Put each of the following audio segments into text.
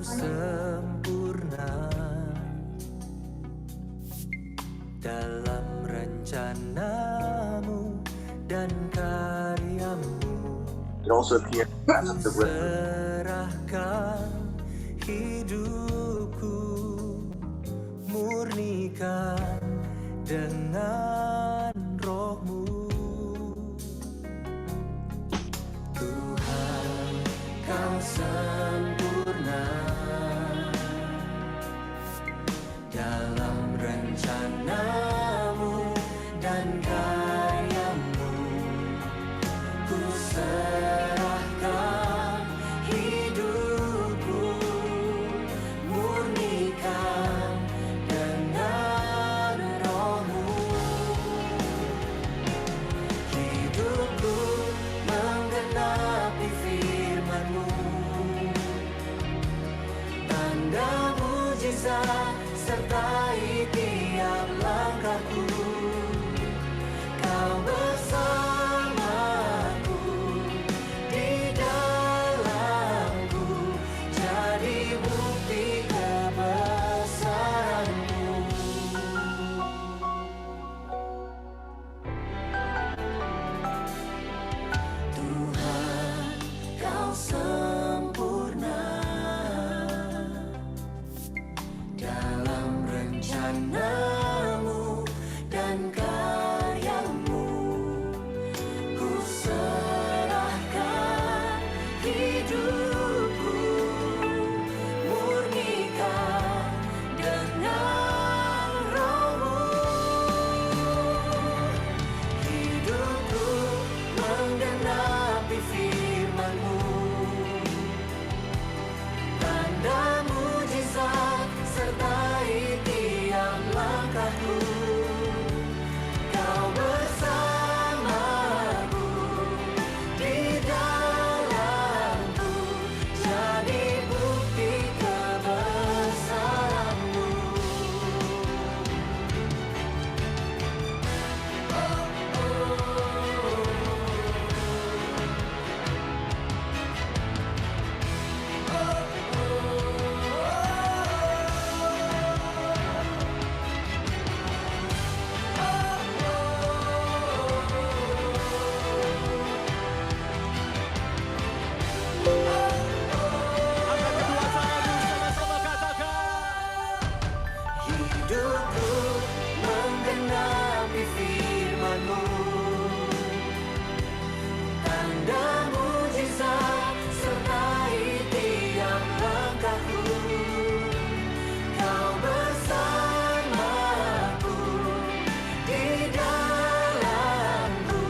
sempurna dalam rencanamu dan karyamu. It also appears Serahkan hidupku, murnikan dengan rohmu. Tuhan, kau sempurna dalam rencanamu dan karyamu. Ku serahkan hidupku, murnikan dengan rohmu. Hidupku menggenapi firman-Mu, tanda mujizat sertai tiap langkahku. Kau bersamaku, di dalamku, jadi bukti kebesaran-Mu. Tuhan, kau sempurna dalam rencanamu dan karyamu. Ku serahkan hidupku, murnikan dengan rohmu. Hidupku menggenapi firman-Mu, tanda mujizat sertai tiap langkahku. Kau bersamaku, di dalamku, jadi bukti kebesaran-Mu. Hidupku menggenapi firman-Mu, tanda mujizat sertai tiap langkahku. Kau bersamaku, di dalamku,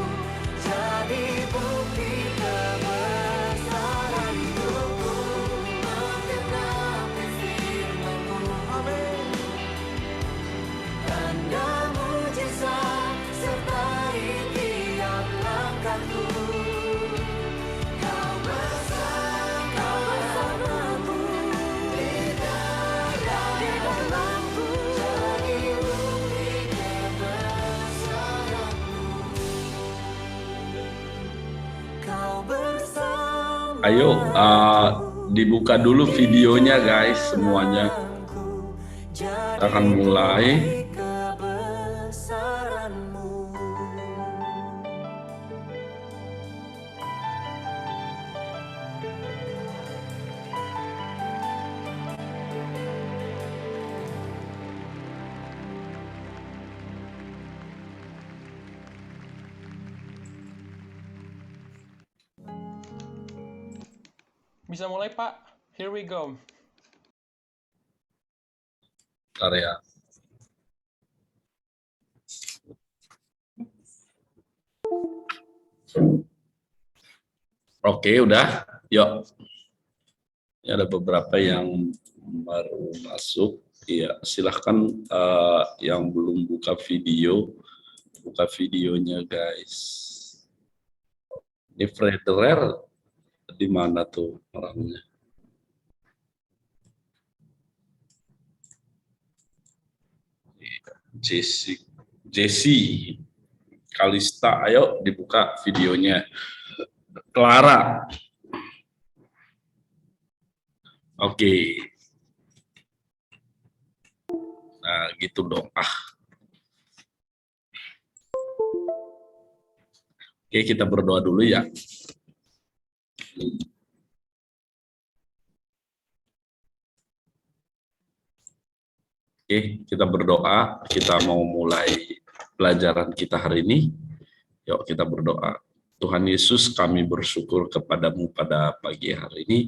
jadi bukti kebesaran-Mu. Menggenapi firman-Mu, tanda mujizat sertai tiap langkahku. Kau bersamaku, di dalamku, jadi bukti kebesaran-Mu. Kau bersamaku, Ayo, dibuka dulu videonya guys semuanya. Kita akan mulai. kebesaran-Mu. Bisa mulai, Pak. Here we go. Bentar ya. Oke, udah. Yuk. Ini ada beberapa yang baru masuk. Iya, silahkan yang belum buka video, buka videonya guys. Ini Frederer di mana tuh orangnya? Jesse, Kalista, ayo dibuka videonya. Clara. Oke. Nah, gitu dong. Oke, kita berdoa dulu ya. Oke, kita berdoa. Kita mau mulai pelajaran kita hari ini. Yuk kita berdoa. Tuhan Yesus, kami bersyukur kepadamu pada pagi hari ini.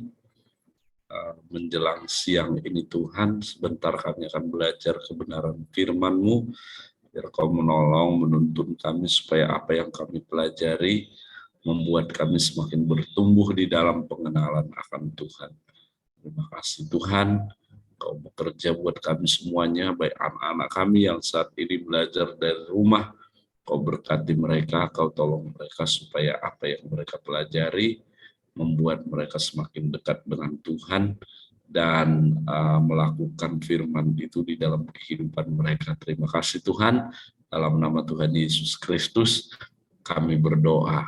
Menjelang siang ini Tuhan, sebentar kami akan belajar kebenaran firman-Mu, biar Kau menolong, menuntun kami supaya apa yang kami pelajari membuat kami semakin bertumbuh di dalam pengenalan akan Tuhan. Terima kasih Tuhan, Kau bekerja buat kami semuanya, baik anak-anak kami yang saat ini belajar dari rumah. Kau berkati mereka, Kau tolong mereka supaya apa yang mereka pelajari membuat mereka semakin dekat dengan Tuhan dan melakukan firman itu di dalam kehidupan mereka. Terima kasih Tuhan, dalam nama Tuhan Yesus Kristus kami berdoa.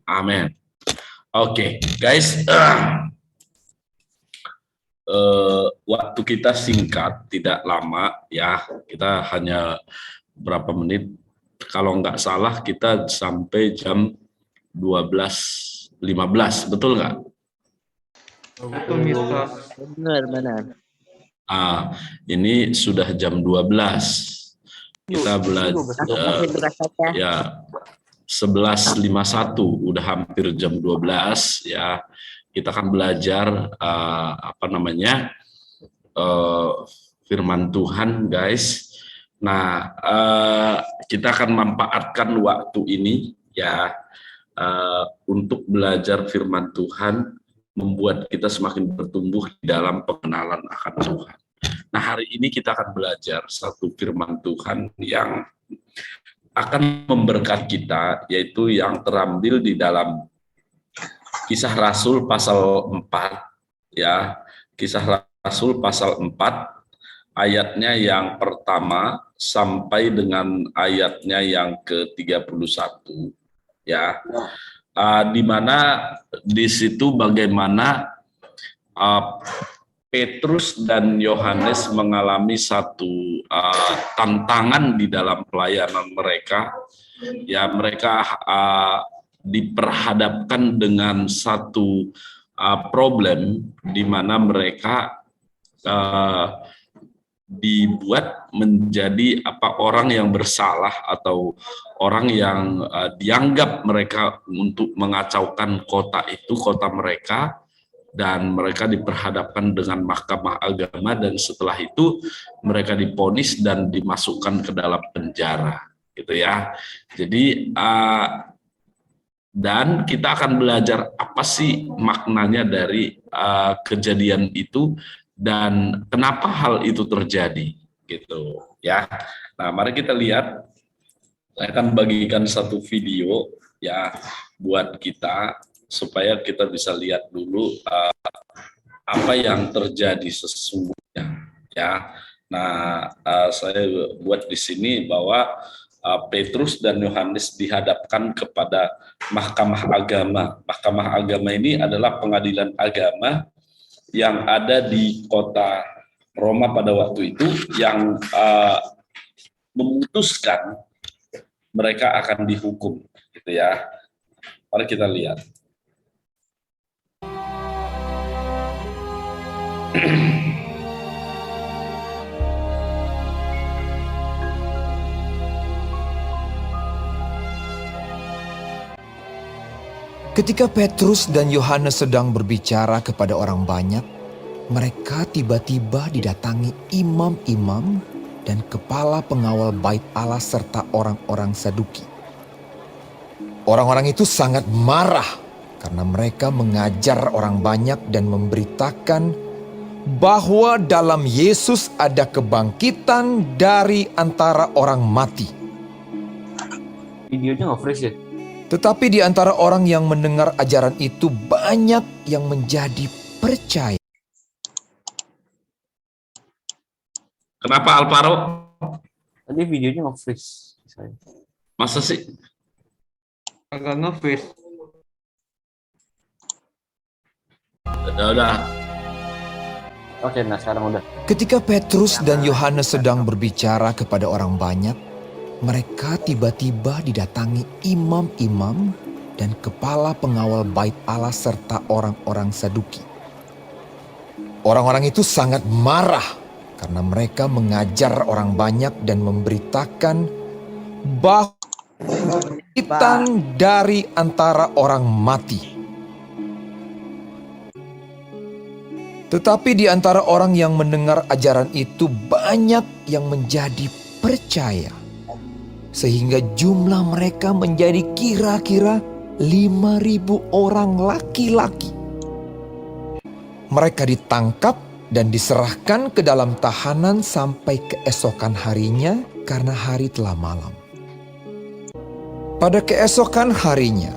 Amin. Oke, guys, waktu kita singkat, tidak lama ya, kita hanya berapa menit. Kalau nggak salah kita sampai jam 12.15, betul nggak? Betul, Mister. Benar. Ini sudah jam 12. Kita belajar ya 11.51, udah hampir jam 12 ya. Kita akan belajar firman Tuhan, guys. Nah, kita akan memanfaatkan waktu ini ya untuk belajar firman Tuhan, membuat kita semakin bertumbuh di dalam pengenalan akan Tuhan. Nah, hari ini kita akan belajar satu firman Tuhan yang akan memberkati kita, yaitu yang terambil di dalam Kisah Rasul pasal 4 ya. Kisah Rasul pasal 4 ayatnya yang pertama sampai dengan ayatnya yang ke-31 ya. Di mana di situ bagaimana Petrus dan Yohanes mengalami satu tantangan di dalam pelayanan mereka. Ya, mereka diperhadapkan dengan satu problem di mana mereka dibuat menjadi orang yang bersalah atau orang yang dianggap mereka untuk mengacaukan kota mereka, dan mereka diperhadapkan dengan mahkamah agama, dan setelah itu mereka divonis dan dimasukkan ke dalam penjara gitu ya. Jadi dan kita akan belajar apa sih maknanya dari kejadian itu dan kenapa hal itu terjadi gitu ya. Nah, mari kita lihat. Saya akan bagikan satu video ya buat kita supaya kita bisa lihat dulu apa yang terjadi sesungguhnya ya. Nah, saya buat di sini bahwa Petrus dan Yohanes dihadapkan kepada mahkamah agama. Mahkamah agama ini adalah pengadilan agama yang ada di kota Roma pada waktu itu, yang memutuskan mereka akan dihukum gitu ya. Mari kita lihat. Ketika Petrus dan Yohanes sedang berbicara kepada orang banyak, mereka tiba-tiba didatangi imam-imam dan kepala pengawal bait Allah serta orang-orang Saduki. Orang-orang itu sangat marah karena mereka mengajar orang banyak dan memberitakan bahwa dalam Yesus ada kebangkitan dari antara orang mati. Videonya nggak fresh ya? Tetapi di antara orang yang mendengar ajaran itu banyak yang menjadi percaya. Kenapa Alvaro? Tadi videonya nggak fresh. Masa sih? Agak nge-fresh. Udah. Oke, nah sekarang udah. Ketika Petrus dan Yohanes sedang berbicara kepada orang banyak, mereka tiba-tiba didatangi imam-imam dan kepala pengawal bait Allah serta orang-orang Saduki. Orang-orang itu sangat marah karena mereka mengajar orang banyak dan memberitakan bahwa bangkitan dari antara orang mati. Tetapi di antara orang yang mendengar ajaran itu banyak yang menjadi percaya. Sehingga jumlah mereka menjadi kira-kira 5.000 orang laki-laki. Mereka ditangkap dan diserahkan ke dalam tahanan sampai keesokan harinya karena hari telah malam. Pada keesokan harinya,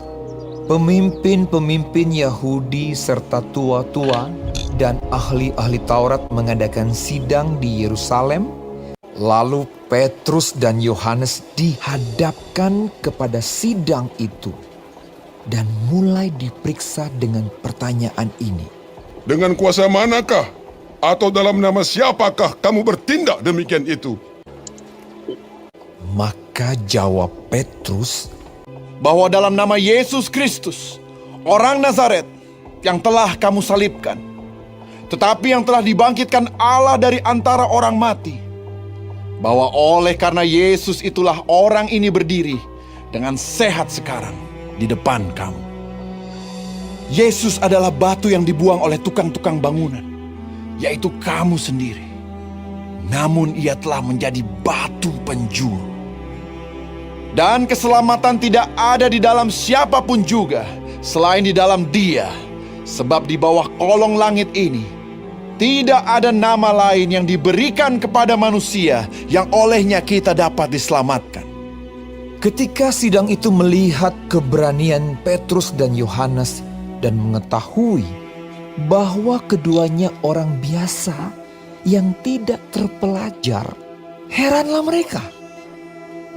pemimpin-pemimpin Yahudi serta tua-tua dan ahli-ahli Taurat mengadakan sidang di Yerusalem. Lalu Petrus dan Yohanes dihadapkan kepada sidang itu dan mulai diperiksa dengan pertanyaan ini. Dengan kuasa manakah atau dalam nama siapakah kamu bertindak demikian itu? Maka jawab Petrus, bahwa dalam nama Yesus Kristus, orang Nazaret yang telah kamu salibkan, tetapi yang telah dibangkitkan Allah dari antara orang mati, bahwa oleh karena Yesus itulah orang ini berdiri dengan sehat sekarang di depan kamu. Yesus adalah batu yang dibuang oleh tukang-tukang bangunan, yaitu kamu sendiri. Namun ia telah menjadi batu penjuru. Dan keselamatan tidak ada di dalam siapapun juga selain di dalam Dia. Sebab di bawah kolong langit ini tidak ada nama lain yang diberikan kepada manusia yang olehnya kita dapat diselamatkan. ketika sidang itu melihat keberanian Petrus dan Yohanes dan mengetahui bahwa keduanya orang biasa yang tidak terpelajar, heranlah mereka.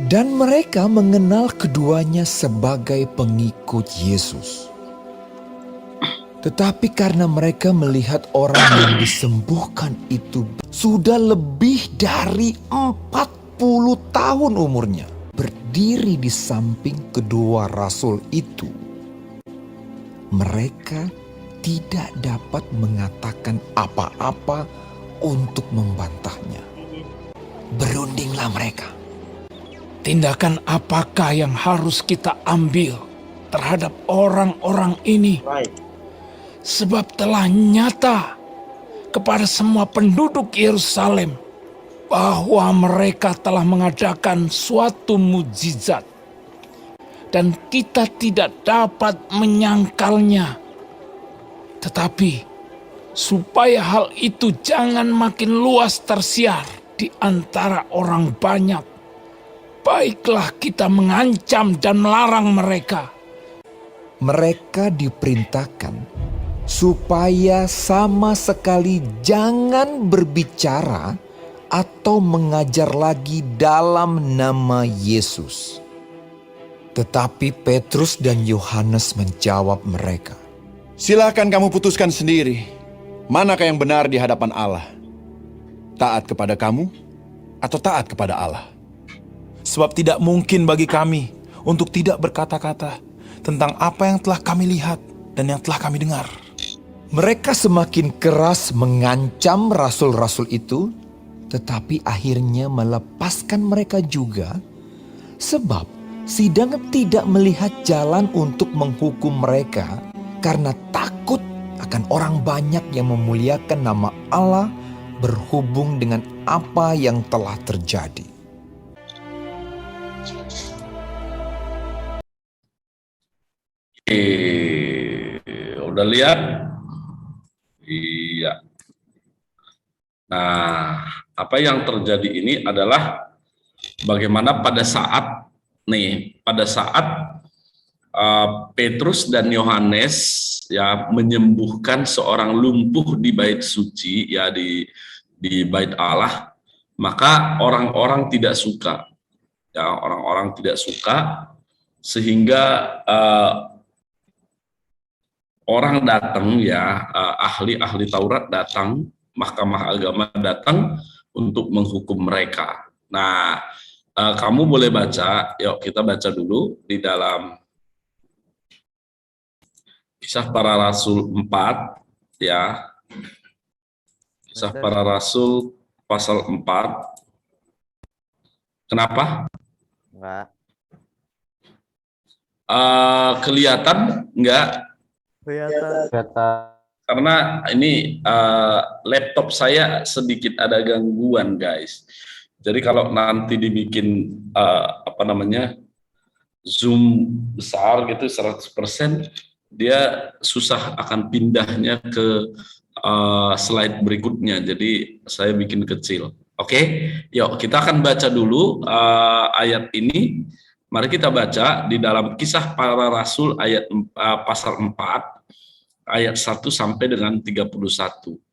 Dan mereka mengenal keduanya sebagai pengikut Yesus. Tetapi karena mereka melihat orang yang disembuhkan itu sudah lebih dari 40 tahun umurnya, berdiri di samping kedua rasul itu, mereka tidak dapat mengatakan apa-apa untuk membantahnya. Berundinglah mereka. Tindakan apakah yang harus kita ambil terhadap orang-orang ini? Sebab telah nyata kepada semua penduduk Yerusalem bahwa mereka telah mengadakan suatu mukjizat, dan kita tidak dapat menyangkalnya. Tetapi supaya hal itu jangan makin luas tersiar di antara orang banyak, baiklah kita mengancam dan melarang mereka. Mereka diperintahkan supaya sama sekali jangan berbicara atau mengajar lagi dalam nama Yesus. Tetapi Petrus dan Yohanes menjawab mereka, Silakan kamu putuskan sendiri, manakah yang benar di hadapan Allah? Taat kepada kamu atau taat kepada Allah? Sebab tidak mungkin bagi kami untuk tidak berkata-kata tentang apa yang telah kami lihat dan yang telah kami dengar. mereka semakin keras mengancam rasul-rasul itu, tetapi akhirnya melepaskan mereka juga, sebab sidang tidak melihat jalan untuk menghukum mereka karena takut akan orang banyak yang memuliakan nama Allah berhubung dengan apa yang telah terjadi. Udah lihat? Iya. Nah, apa yang terjadi ini adalah bagaimana pada saat Petrus dan Yohanes ya menyembuhkan seorang lumpuh di bait suci, ya di bait Allah, maka orang-orang tidak suka. Ya, orang-orang tidak suka sehingga orang datang, ya, ahli-ahli Taurat datang mahkamah agama datang untuk menghukum mereka. Nah, kamu boleh baca, yuk kita baca dulu di dalam Kisah Para Rasul 4, ya. Kisah Para Rasul pasal 4. Kenapa? Enggak. Kelihatan enggak? Kelihatan. Karena ini laptop saya sedikit ada gangguan, guys. Jadi kalau nanti dibikin Zoom besar gitu 100%, dia susah akan pindahnya ke slide berikutnya. Jadi saya bikin kecil. Oke, yuk kita akan baca dulu ayat ini. Mari kita baca di dalam Kisah Para Rasul ayat pasal 4 ayat 1 sampai dengan 31.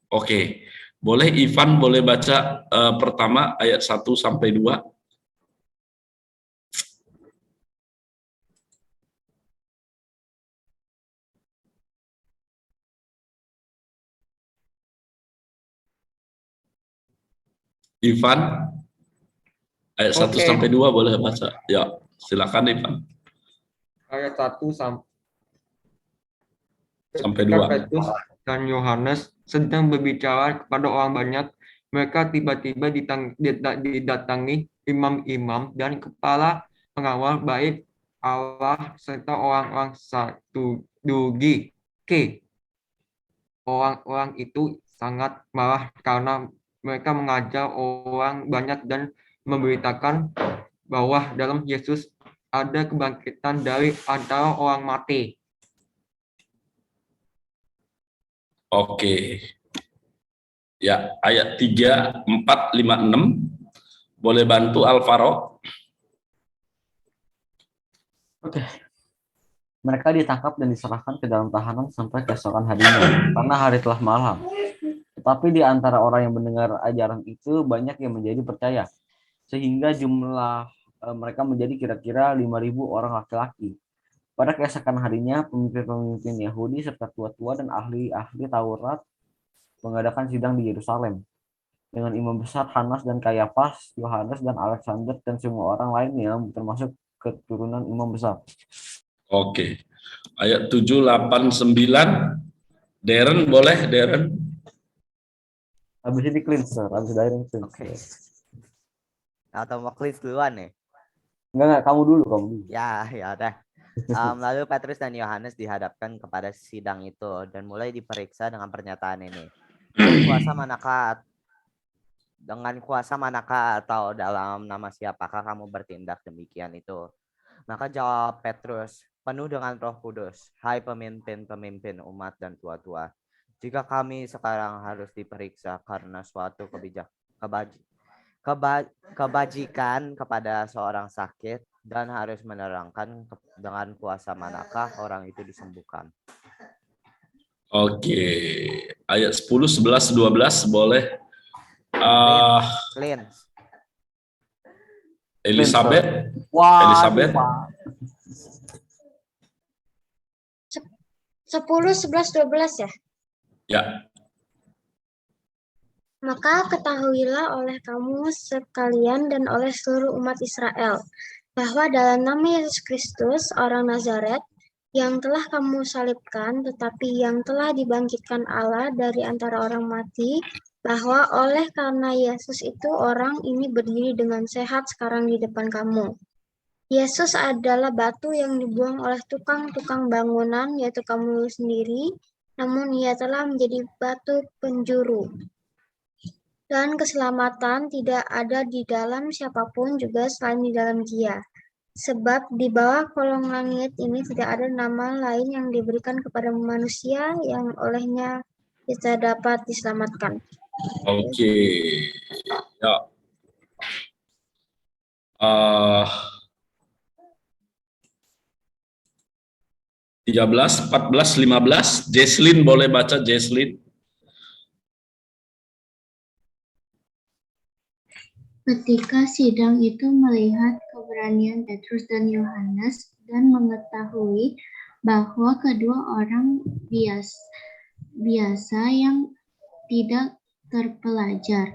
Oke. Boleh Ivan boleh baca pertama ayat 1 sampai 2? Ivan, ayat 1 sampai 2 boleh baca. Ya, silakan Ivan. Ayat 1 Sampai ketika 2. Petrus dan Yohanes sedang berbicara kepada orang banyak, mereka tiba-tiba didatangi imam-imam dan kepala pengawal bait Allah serta orang-orang Saduki. Orang-orang itu sangat marah karena mereka mengajar orang banyak dan memberitakan bahwa dalam Yesus ada kebangkitan dari antara orang mati. Oke. Ya, ayat 3, 4, 5, 6. Boleh bantu Alvaro? Oke. Mereka ditangkap dan diserahkan ke dalam tahanan sampai keesokan harinya, karena hari telah malam. Tetapi di antara orang yang mendengar ajaran itu banyak yang menjadi percaya, sehingga jumlah mereka menjadi kira-kira 5.000 orang laki-laki. Pada keesokan harinya, pemimpin-pemimpin Yahudi serta tua-tua dan ahli-ahli Taurat mengadakan sidang di Yerusalem dengan imam besar Hanas dan Kayafas, Yohanes dan Alexander dan semua orang lain yang termasuk keturunan imam besar. Oke. Ayat 7, 8, 9. Darren boleh, Darren? Habis ini clean, sir. Habis Darren clean. Oke. Atau mau clean duluan nih? Enggak, kamu dulu. Ya udah. Lalu Petrus dan Yohanes dihadapkan kepada sidang itu dan mulai diperiksa dengan pernyataan ini. Dengan kuasa manakah atau dalam nama siapakah kamu bertindak demikian itu? Maka jawab Petrus, penuh dengan Roh Kudus, hai pemimpin-pemimpin umat dan tua-tua, jika kami sekarang harus diperiksa karena suatu kebajikan kepada seorang sakit dan harus menerangkan dengan kuasa manakah orang itu disembuhkan. Oke. Ayat 10, 11, 12 boleh. Clean. Elizabeth. Wah, Elizabeth. 10, 11, 12 ya? Ya. Maka ketahuilah oleh kamu sekalian dan oleh seluruh umat Israel, bahwa dalam nama Yesus Kristus, orang Nazaret, yang telah kamu salibkan, tetapi yang telah dibangkitkan Allah dari antara orang mati, bahwa oleh karena Yesus itu orang ini berdiri dengan sehat sekarang di depan kamu. Yesus adalah batu yang dibuang oleh tukang-tukang bangunan, yaitu kamu sendiri, namun ia telah menjadi batu penjuru. Dan keselamatan tidak ada di dalam siapapun juga selain di dalam Dia. Sebab di bawah kolong langit ini tidak ada nama lain yang diberikan kepada manusia yang olehnya kita dapat diselamatkan. Oke. Ya. 13, 14, 15. Jesslyn boleh baca, Jesslyn. Ketika sidang itu melihat keberanian Petrus dan Yohanes dan mengetahui bahwa kedua orang biasa yang tidak terpelajar.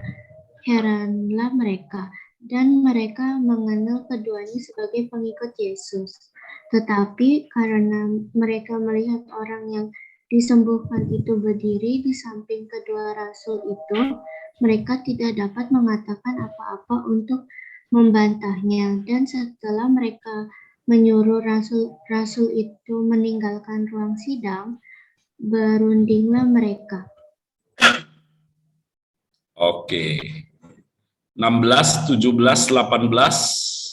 Heranlah mereka, dan mereka mengenal keduanya sebagai pengikut Yesus. Tetapi karena mereka melihat orang yang disembuhkan itu berdiri di samping kedua rasul itu, mereka tidak dapat mengatakan apa-apa untuk membantahnya. Dan setelah mereka menyuruh rasul-rasul itu meninggalkan ruang sidang, berundinglah mereka. Oke. 16, 17, 18.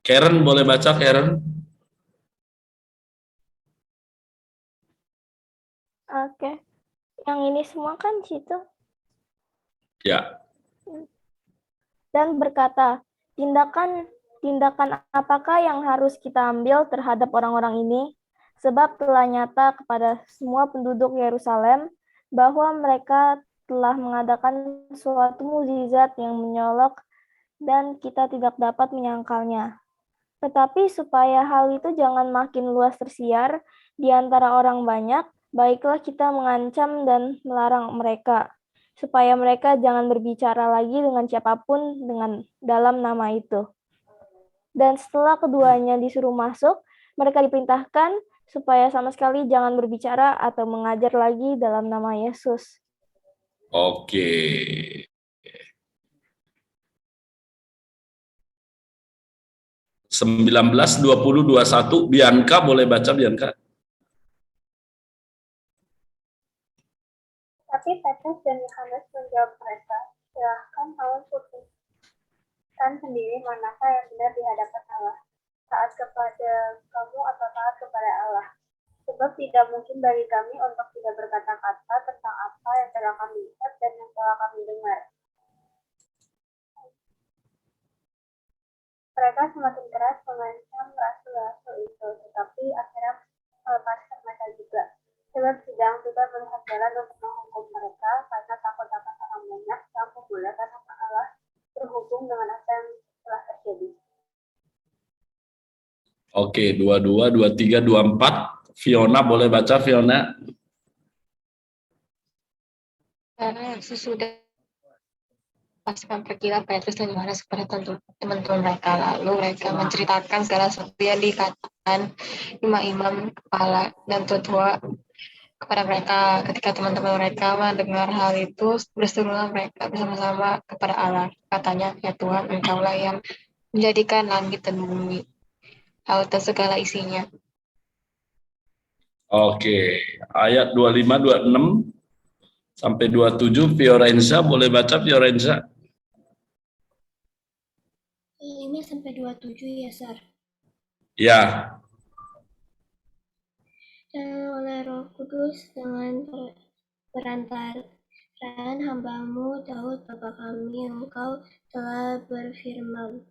Karen boleh baca, Karen? Oke, yang ini semua kan situ. Ya. Dan berkata, tindakan apakah yang harus kita ambil terhadap orang-orang ini? Sebab telah nyata kepada semua penduduk Yerusalem bahwa mereka telah mengadakan suatu mukjizat yang menyolok dan kita tidak dapat menyangkalnya. Tetapi supaya hal itu jangan makin luas tersiar di antara orang banyak, baiklah kita mengancam dan melarang mereka, supaya mereka jangan berbicara lagi dengan siapapun dalam nama itu. Dan setelah keduanya disuruh masuk, mereka diperintahkan supaya sama sekali jangan berbicara atau mengajar lagi dalam nama Yesus. Oke. Sembilan belas, 20, 21. Bianca boleh baca, Bianca? Tapi Petrus dan Yohanes menjawab mereka, silahkan kamu putuskan sendiri manakah yang benar di hadapan Allah, taat kepada kamu atau taat kepada Allah. Sebab tidak mungkin bagi kami untuk tidak berkata-kata tentang apa yang telah kami lihat dan yang telah kami dengar. Mereka semakin keras mengancam rasul-rasul itu, tetapi akhirnya melepaskan mereka juga. Sebab sidang tidak melihat jalan untuk menghukum mereka, karena takut akan orang banyak yang membolehkan nama Allah berhubung dengan apa yang telah terjadi. Oke, 22, 23, 24. Fiona boleh baca, Fiona? Karena sesudah pasukan pergilah Petrus dan Yohanes kepada teman-teman mereka, lalu mereka menceritakan segala sesuatu yang dikatakan imam-imam kepala dan tua-tua kepada mereka. Ketika teman-teman mereka mendengar hal itu, berserulah mereka bersama-sama kepada Allah. Katanya, ya Tuhan, Engkaulah yang menjadikan langit dan bumi, laut dan segala isinya. Oke, ayat 25, 26 sampai 27. Fiorenza boleh baca, Fiorenza? 5 sampai 27 ya, Sar. Ya. Dan oleh Roh Kudus dengan perantaraan hamba-Mu Daud Bapa kami, Engkau telah berfirman,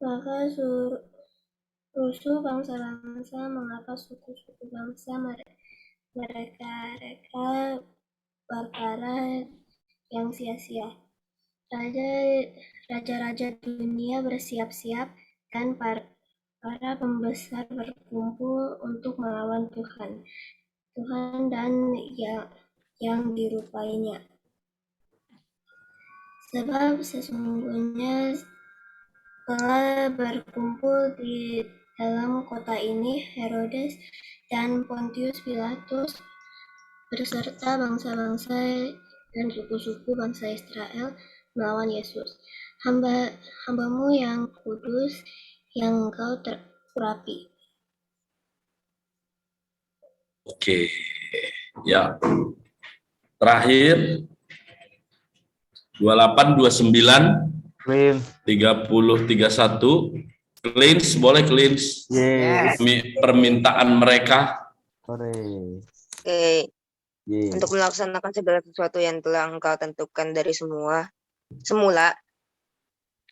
maka rusuh bangsa-bangsa mengapa suku-suku bangsa mereka perkara yang sia-sia. Raja-raja dunia bersiap-siap dan para pembesar berkumpul untuk melawan Tuhan dan yang dirupainya. Sebab sesungguhnya telah berkumpul di dalam kota ini Herodes dan Pontius Pilatus beserta bangsa-bangsa dan suku-suku bangsa Israel melawan Yesus, hamba-Mu yang kudus, yang Engkau terurapi. Oke. Ya. Terakhir 28, 29, 30, 31. Cleanse, boleh cleanse. Yes. Permintaan mereka. Oke. Untuk melaksanakan segala sesuatu yang telah Engkau tentukan dari semula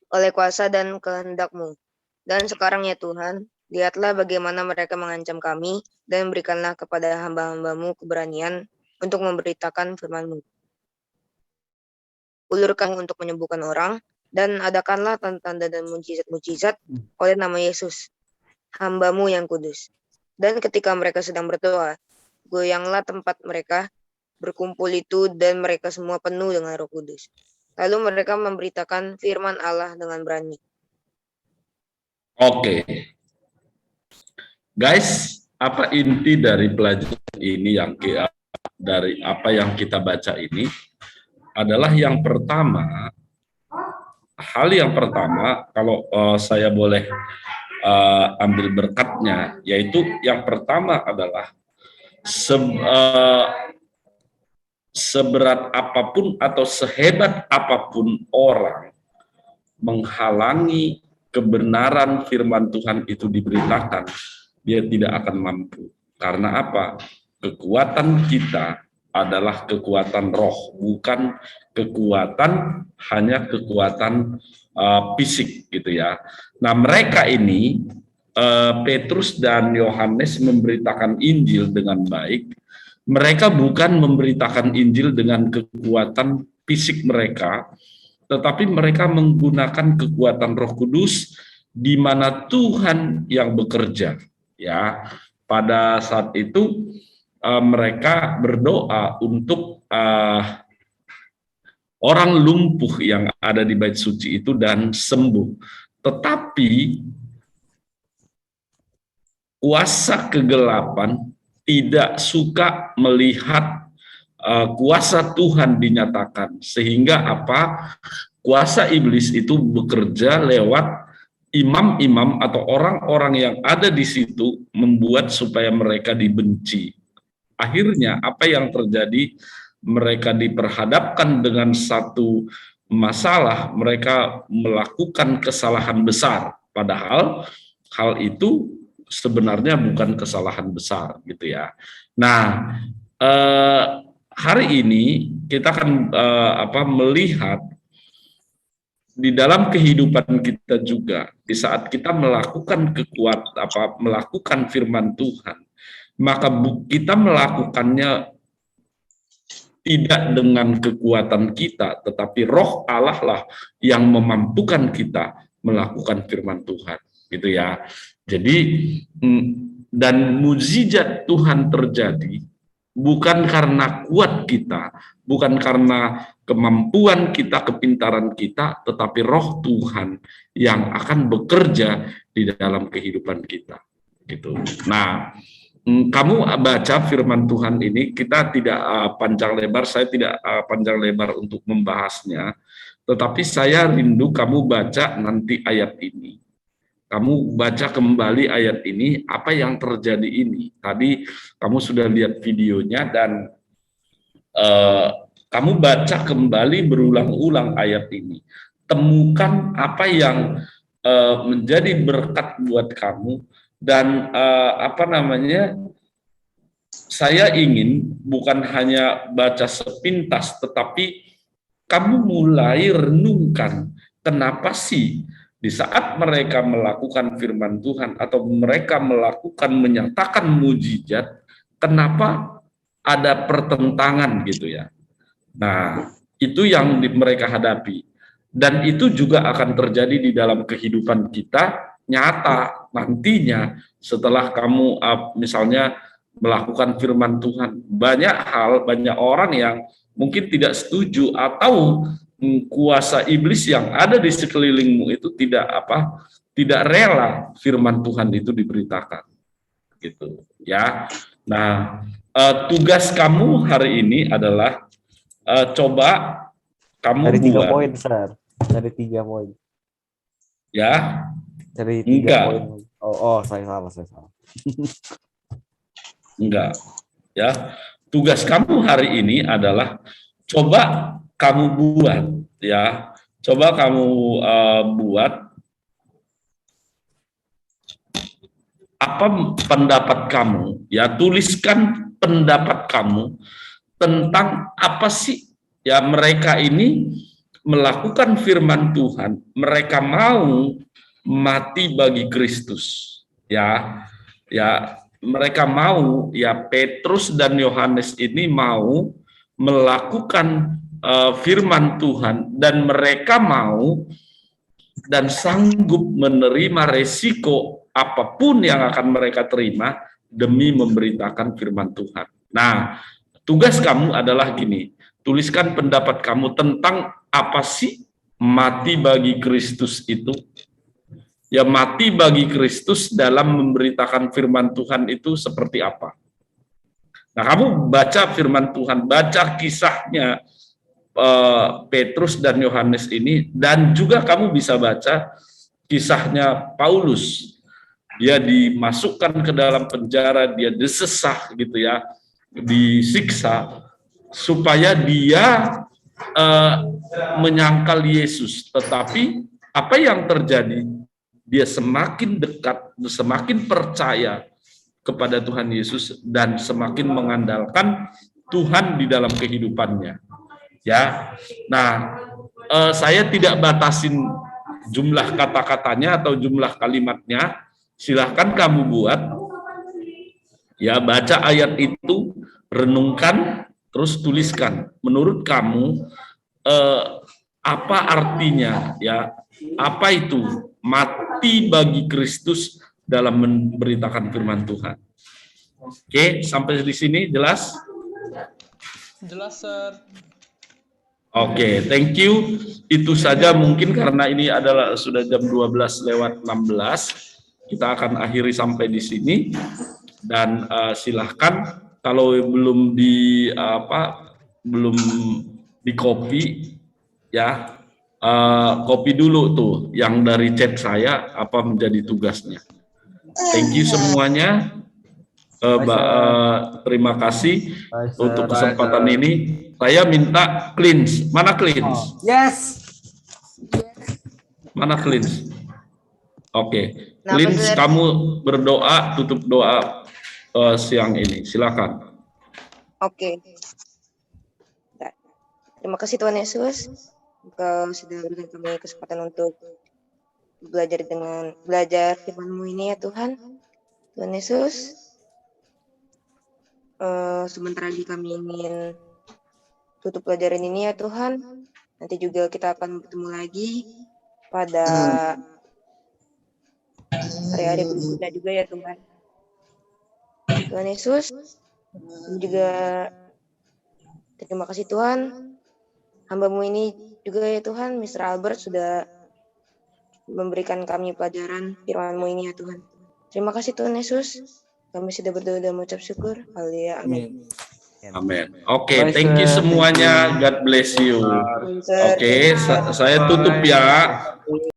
oleh kuasa dan kehendak-Mu. Dan sekarang ya Tuhan, lihatlah bagaimana mereka mengancam kami, dan berikanlah kepada hamba-hamba-Mu keberanian untuk memberitakan firman-Mu. Ulurkan untuk menyembuhkan orang, dan adakanlah tanda-tanda dan mujizat-mujizat oleh nama Yesus, hamba-Mu yang kudus. Dan ketika mereka sedang berdoa, goyanglah tempat mereka berkumpul itu dan mereka semua penuh dengan Roh Kudus. Lalu mereka memberitakan firman Allah dengan berani. Oke. Guys, apa inti dari pelajaran ini dari apa yang kita baca ini adalah yang pertama, hal yang pertama kalau saya boleh ambil berkatnya, yaitu yang pertama adalah seberat apapun atau sehebat apapun orang menghalangi kebenaran firman Tuhan itu diberitakan, dia tidak akan mampu. Karena apa? Kekuatan kita adalah kekuatan roh, bukan kekuatan hanya kekuatan fisik gitu ya. Nah, mereka ini Petrus dan Yohanes memberitakan Injil dengan baik. Mereka bukan memberitakan Injil dengan kekuatan fisik mereka, tetapi mereka menggunakan kekuatan Roh Kudus di mana Tuhan yang bekerja. Ya, pada saat itu mereka berdoa untuk orang lumpuh yang ada di bait suci itu dan sembuh. Tetapi kuasa kegelapan tidak suka melihat kuasa Tuhan dinyatakan, sehingga apa? Kuasa iblis itu bekerja lewat imam-imam atau orang-orang yang ada di situ, membuat supaya mereka dibenci. Akhirnya apa yang terjadi? Mereka diperhadapkan dengan satu masalah, mereka melakukan kesalahan besar, padahal hal itu sebenarnya bukan kesalahan besar gitu ya. Nah, hari ini kita akan melihat di dalam kehidupan kita juga, di saat kita melakukan melakukan firman Tuhan, maka kita melakukannya tidak dengan kekuatan kita, tetapi Roh Allah lah yang memampukan kita melakukan firman Tuhan, gitu ya. Jadi dan mukjizat Tuhan terjadi bukan karena kuat kita, bukan karena kemampuan kita, kepintaran kita, tetapi Roh Tuhan yang akan bekerja di dalam kehidupan kita, gitu. Nah, kamu baca firman Tuhan ini, kita tidak panjang lebar, saya tidak panjang lebar untuk membahasnya, tetapi saya rindu kamu baca nanti ayat ini. Kamu baca kembali ayat ini, apa yang terjadi ini. Tadi kamu sudah lihat videonya dan kamu baca kembali berulang-ulang ayat ini. Temukan apa yang menjadi berkat buat kamu. Dan saya ingin bukan hanya baca sepintas, tetapi kamu mulai renungkan kenapa sih di saat mereka melakukan firman Tuhan atau mereka menyatakan mujizat, kenapa ada pertentangan gitu ya. Nah, itu yang mereka hadapi. Dan itu juga akan terjadi di dalam kehidupan kita nyata nantinya setelah kamu misalnya melakukan firman Tuhan. Banyak orang yang mungkin tidak setuju atau kuasa iblis yang ada di sekelilingmu itu tidak rela firman Tuhan itu diberitakan, gitu ya. Nah, tugas kamu hari ini adalah coba kamu dari 3 buat poin, Sir. Dari 3 poin. ya. Dari 3 Enggak. poin. Oh, saya salah. Enggak, ya. Tugas kamu hari ini adalah coba kamu buat, ya. Coba kamu buat apa pendapat kamu, ya. Tuliskan pendapat kamu tentang apa sih, ya, mereka ini melakukan firman Tuhan. Mereka mau mati bagi Kristus, ya. Mereka mau, ya, Petrus dan Yohanes ini mau melakukan firman Tuhan, dan mereka mau dan sanggup menerima resiko apapun yang akan mereka terima demi memberitakan firman Tuhan. Nah, tugas kamu adalah gini, tuliskan pendapat kamu tentang apa sih mati bagi Kristus itu. Ya, mati bagi Kristus dalam memberitakan firman Tuhan itu seperti apa. Nah, kamu baca firman Tuhan, baca kisahnya Petrus dan Yohanes ini, dan juga kamu bisa baca kisahnya Paulus. Dia dimasukkan ke dalam penjara, dia disesah gitu ya, disiksa supaya dia menyangkal Yesus. Tetapi apa yang terjadi? Dia semakin dekat, semakin percaya kepada Tuhan Yesus dan semakin mengandalkan Tuhan di dalam kehidupannya. Ya, nah saya tidak batasin jumlah kata-katanya atau jumlah kalimatnya. Silahkan kamu buat, ya, baca ayat itu, renungkan, terus tuliskan. Menurut kamu apa artinya? Ya, apa itu mati bagi Kristus dalam memberitakan firman Tuhan? Oke, sampai di sini jelas? Jelas, Sir. Oke, thank you. Itu saja mungkin karena ini adalah sudah jam 12:16. Kita akan akhiri sampai di sini. Dan silahkan kalau belum di copy ya, copy dulu tuh yang dari chat saya apa menjadi tugasnya. Thank you semuanya. Terima kasih untuk kesempatan ini. Saya minta cleanse. Mana cleanse? Yes. Mana cleanse? Oke. Cleanse, kamu berdoa, tutup doa siang ini. Silakan. Oke. Terima kasih Tuhan Yesus. Engkau sudah berikan kami kesempatan untuk belajar firman-Mu ini ya Tuhan. Tuhan Yesus, sebentar lagi kami ingin tutup pelajaran ini ya Tuhan. Nanti juga kita akan bertemu lagi pada hari-hari berikutnya juga ya Tuhan. Tuhan Yesus, kami juga terima kasih Tuhan. Hamba-Mu ini juga ya Tuhan, Mr. Albert sudah memberikan kami pelajaran firman-Mu ini ya Tuhan. Terima kasih Tuhan Yesus. Kami sudah berdoa dan mengucap syukur. Haleluya. Amin. Amin. Oke, thank you semuanya. God bless you. Oke, saya tutup ya.